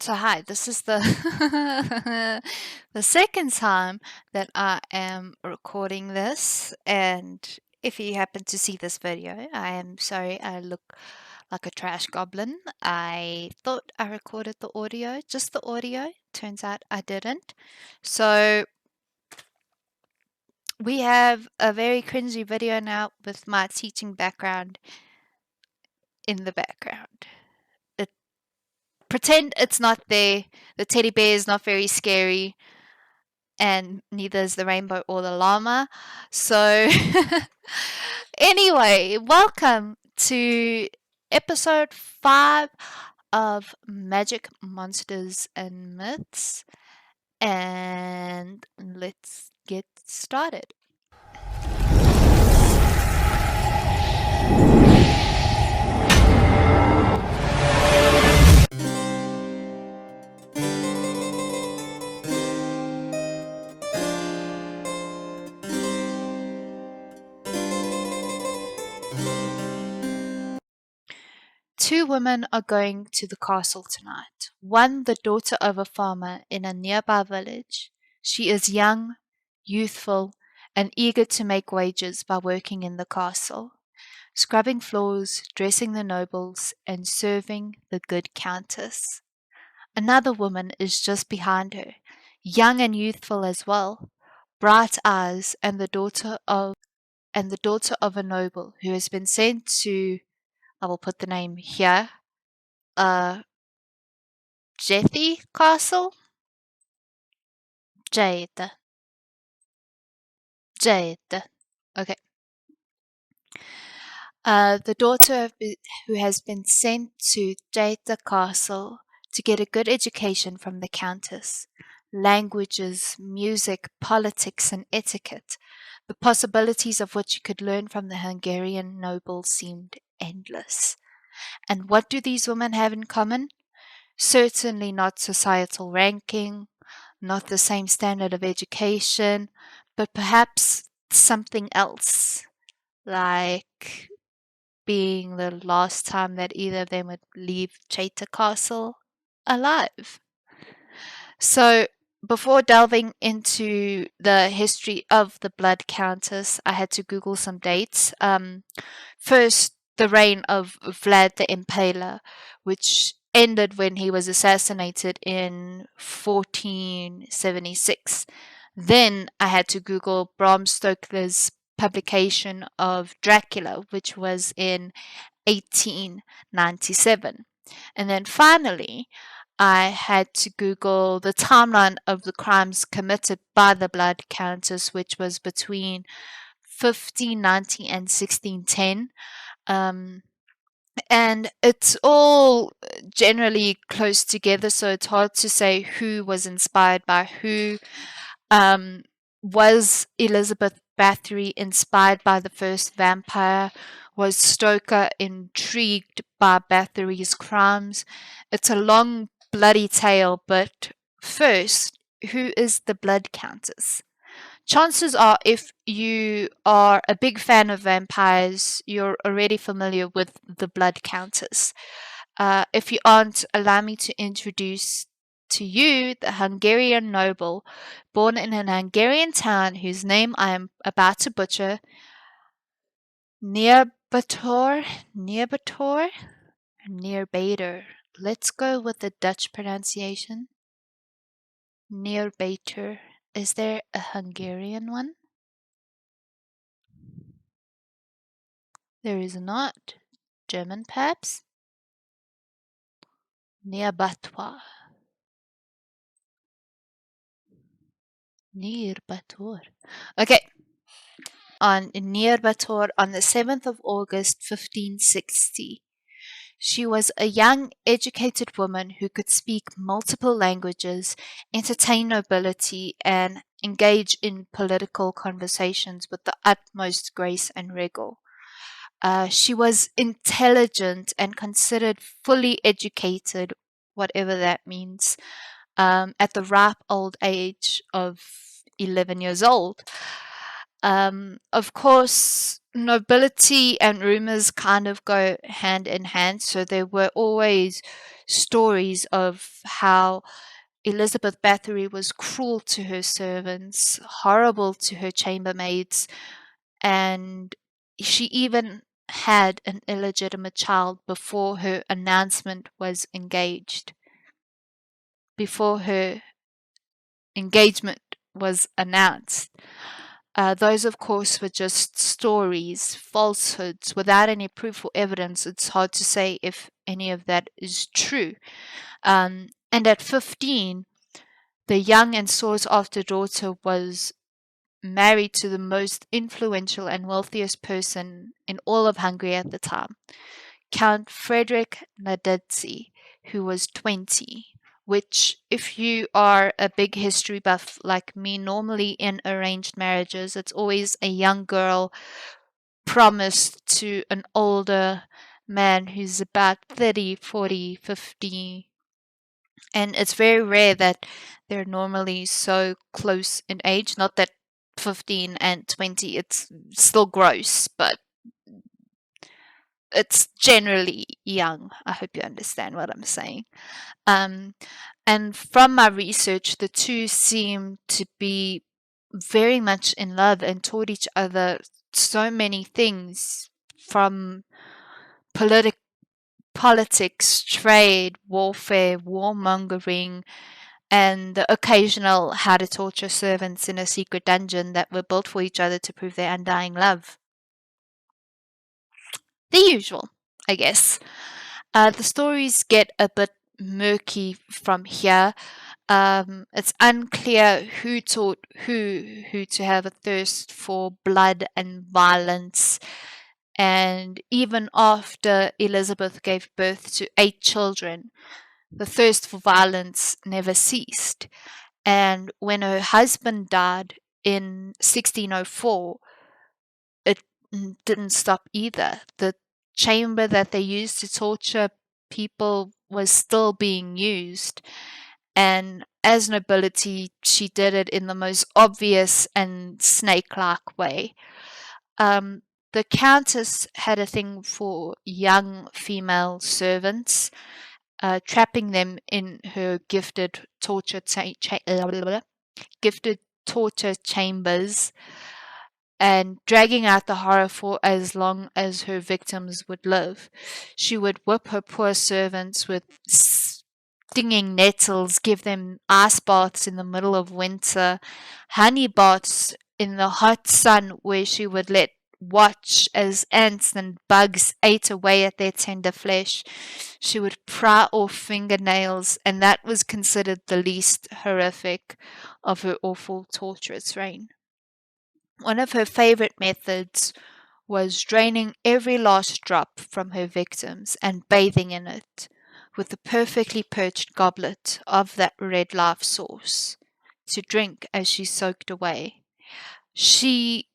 So hi, this is the the second time that I am recording this, and if you happen to see this video, I am sorry I look like a trash goblin. I thought I recorded the audio, just the audio. Turns out I didn't. So we have a very cringy video now with my teaching background in the background. Pretend it's not there. The teddy bear is not very scary, and neither is the rainbow or the llama. So, anyway, welcome to episode 5 of Magic Monsters and Myths, and let's get started. Two women are going to the castle tonight. One, the daughter of a farmer in a nearby village. She is young, youthful, and eager to make wages by working in the castle, scrubbing floors, dressing the nobles, and serving the good countess. Another woman is just behind her, young and youthful as well, bright eyes, and the daughter of a noble who has been sent to, I will put the name here, Jethy Castle? Jade. Jade. Okay. The daughter who has been sent to Jade Castle to get a good education from the Countess. Languages, music, politics, and etiquette. The possibilities of what you could learn from the Hungarian nobles seemed endless. And what do these women have in common? Certainly not societal ranking, not the same standard of education, but perhaps something else, like being the last time that either of them would leave Cheta Castle alive. So, before delving into the history of the Blood Countess, I had to Google some dates. First, the reign of Vlad the Impaler, which ended when he was assassinated in 1476. Then I had to Google Bram Stoker's publication of Dracula, which was in 1897. And then finally, I had to Google the timeline of the crimes committed by the Blood Countess, which was between 1590 and 1610. And it's all generally close together, so it's hard to say who was inspired by who. Was Elizabeth Bathory inspired by the first vampire? Was Stoker intrigued by Bathory's crimes? It's a long, bloody tale, but first, who is the Blood Countess? Chances are, if you are a big fan of vampires, you're already familiar with the Blood Countess. If you aren't, allow me to introduce to you the Hungarian noble born in an Hungarian town whose name I am about to butcher, Neerbator. Let's go with the Dutch pronunciation. Neerbator. Is there a Hungarian one? There is not. German, perhaps? Neerbator. Okay. On Neerbator on the 7th of August 1560. She was a young, educated woman who could speak multiple languages, entertain nobility, and engage in political conversations with the utmost grace and rigor. She was intelligent and considered fully educated, whatever that means, at the ripe old age of 11 years old. Of course, nobility and rumors kind of go hand in hand. So there were always stories of how Elizabeth Bathory was cruel to her servants, horrible to her chambermaids, and she even had an illegitimate child before her announcement was engaged, before her engagement was announced. Those, of course, were just stories, falsehoods, without any proof or evidence. It's hard to say if any of that is true. And at 15, the young and sought-after daughter was married to the most influential and wealthiest person in all of Hungary at the time, Count Frederick Nadezhdy, who was 20. Which, if you are a big history buff like me, normally in arranged marriages, it's always a young girl promised to an older man who's about 30, 40, 50. And it's very rare that they're normally so close in age. Not that 15 and 20, it's still gross, but it's generally young. I hope you understand what I'm saying. And from my research, the two seem to be very much in love and taught each other so many things, from politics, trade, warfare, warmongering, and the occasional how to torture servants in a secret dungeon that were built for each other to prove their undying love. The usual, I guess. The stories get a bit murky from here. It's unclear who taught who to have a thirst for blood and violence. And even after Elizabeth gave birth to 8 children, the thirst for violence never ceased. And when her husband died in 1604, it didn't stop either. The chamber that they used to torture people was still being used. And as nobility, she did it in the most obvious and snake-like way. The Countess had a thing for young female servants, trapping them in her gifted torture chambers and dragging out the horror for as long as her victims would live. She would whip her poor servants with stinging nettles, give them ice baths in the middle of winter, honey baths in the hot sun, where she would let watch as ants and bugs ate away at their tender flesh. She would pry off fingernails, and that was considered the least horrific of her awful, torturous reign. One of her favorite methods was draining every last drop from her victims and bathing in it with the perfectly perched goblet of that red life sauce to drink as she soaked away. She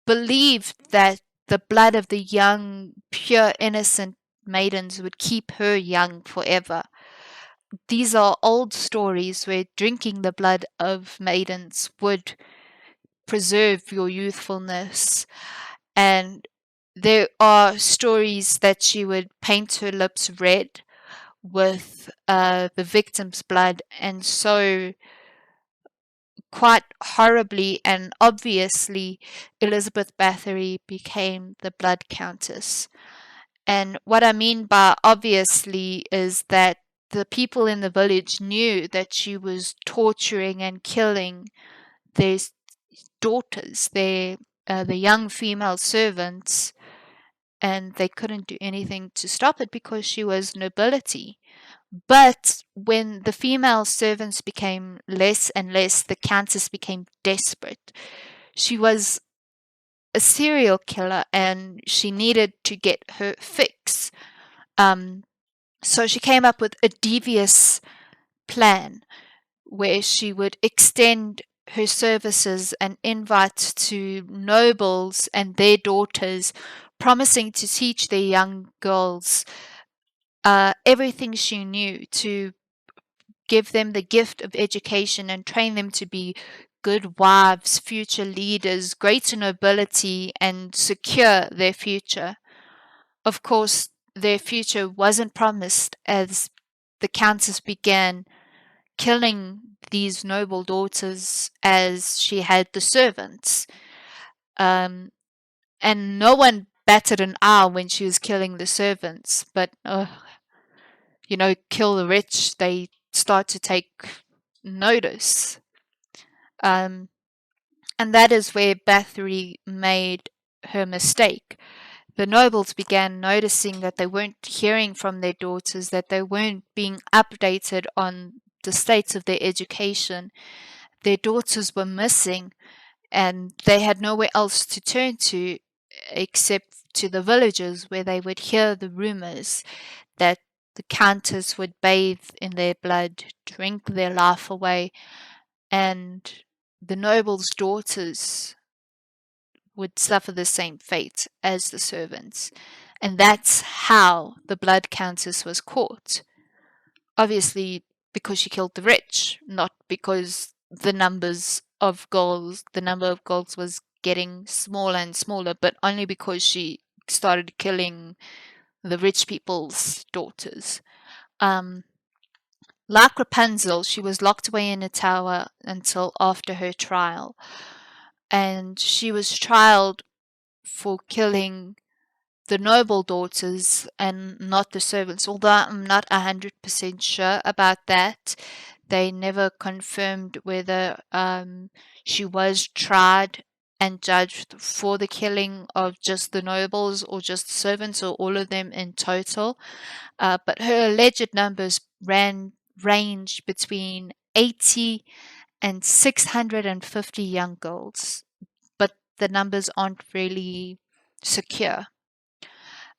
believed that the blood of the young, pure, innocent maidens would keep her young forever. These are old stories where drinking the blood of maidens would preserve your youthfulness. And there are stories that she would paint her lips red with the victim's blood, and so quite horribly and obviously Elizabeth Bathory became the Blood Countess. And what I mean by obviously is that the people in the village knew that she was torturing and killing their daughters, the young female servants, and they couldn't do anything to stop it because she was nobility. But when the female servants became less and less, the Countess became desperate. She was a serial killer and she needed to get her fix. So she came up with a devious plan where she would extend her services and invite to nobles and their daughters, promising to teach their young girls everything she knew, to give them the gift of education and train them to be good wives, future leaders, greater nobility, and secure their future. Of course, their future wasn't promised as the Countess began killing these noble daughters as she had the servants. And no one batted an eye when she was killing the servants, but kill the rich, they start to take notice. And that is where Bathory made her mistake. The nobles began noticing that they weren't hearing from their daughters, that they weren't being updated on the state of their education. Their daughters were missing, and they had nowhere else to turn to except to the villages, where they would hear the rumors that the countess would bathe in their blood, drink their life away, and the nobles' daughters would suffer the same fate as the servants. And that's how the blood countess was caught. Obviously, because she killed the rich, not because the number of girls was getting smaller and smaller, but only because she started killing the rich people's daughters. Like Rapunzel, she was locked away in a tower until after her trial. And she was trialed for killing the noble daughters and not the servants, although I'm not 100% sure about that. They never confirmed whether she was tried and judged for the killing of just the nobles or just the servants or all of them in total. But her alleged numbers ranged between 80 and 650 young girls, but the numbers aren't really secure.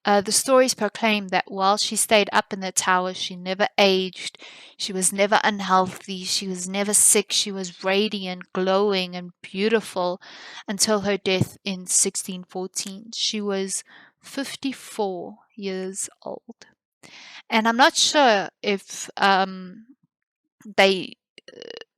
The stories proclaim that while she stayed up in the tower, she never aged, she was never unhealthy, she was never sick, she was radiant, glowing, and beautiful until her death in 1614. She was 54 years old. And I'm not sure if they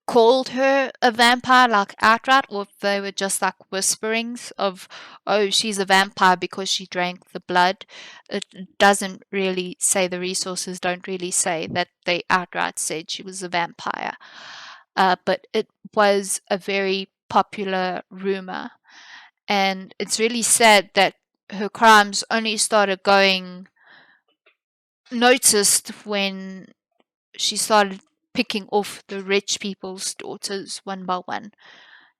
called her a vampire like outright, or if they were just like whisperings of, oh, she's a vampire because she drank the blood. It doesn't really say, the resources don't really say that they outright said she was a vampire. But it was a very popular rumor. And it's really sad that her crimes only started going noticed when she started picking off the rich people's daughters one by one.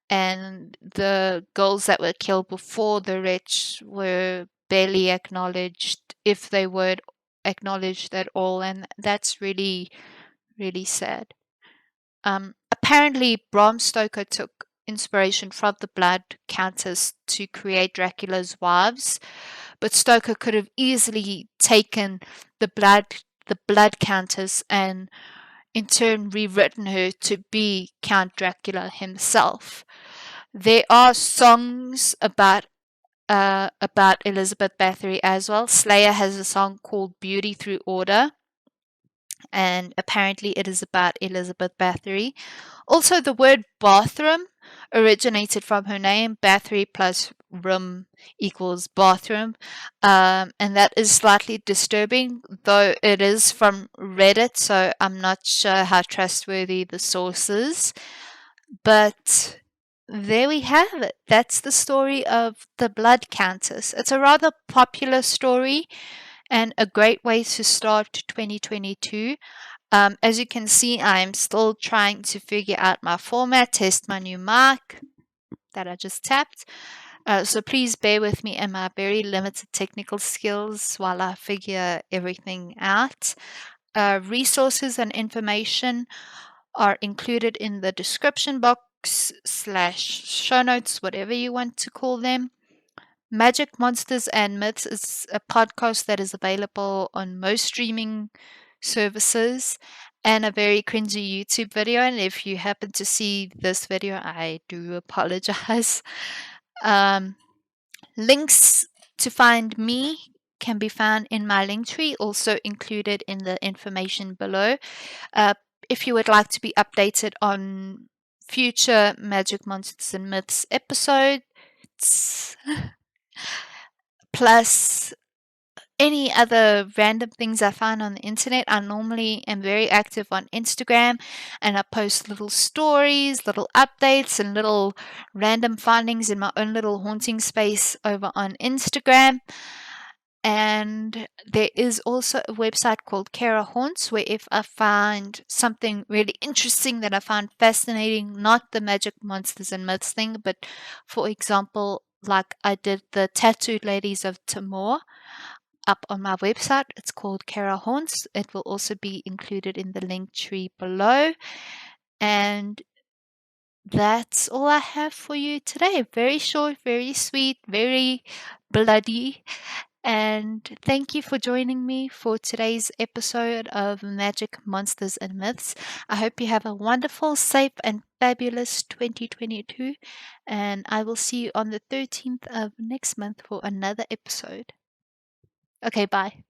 And the girls that were killed before the rich were barely acknowledged, if they were acknowledged at all. And that's really, really sad. Apparently, Bram Stoker took inspiration from the Blood Countess to create Dracula's wives, but Stoker could have easily taken the Blood Countess and in turn rewritten her to be Count Dracula himself. There are songs about Elizabeth Bathory as well. Slayer has a song called Beauty Through Order, and apparently it is about Elizabeth Bathory. Also, the word bathroom originated from her name. Bathory plus room equals bathroom. And that is slightly disturbing, though it is from Reddit, so I'm not sure how trustworthy the source is. But there we have it. That's the story of the Blood Countess. It's a rather popular story and a great way to start 2022. As you can see, I'm still trying to figure out my format, test my new mic that I just tapped. So please bear with me and my very limited technical skills while I figure everything out. Resources and information are included in the description box / show notes, whatever you want to call them. Magic, Monsters, and Myths is a podcast that is available on most streaming services, and a very cringy YouTube video. And if you happen to see this video, I do apologize. Links to find me can be found in my link tree, also included in the information below. If you would like to be updated on future Magic Monsters and Myths episodes, plus any other random things I find on the internet. I normally am very active on Instagram, and I post little stories, little updates, and little random findings in my own little haunting space over on Instagram. And there is also a website called Kera Haunts, where if I find something really interesting that I find fascinating, not the Magic Monsters and Myths thing, but for example, like I did the Tattooed Ladies of Timor up on my website. It's called Kera Haunts. It will also be included in the link tree below. And that's all I have for you today. Very short, very sweet, very bloody. And thank you for joining me for today's episode of Magic Monsters and Myths. I hope you have a wonderful, safe, and fabulous 2022. And I will see you on the 13th of next month for another episode. Okay, bye.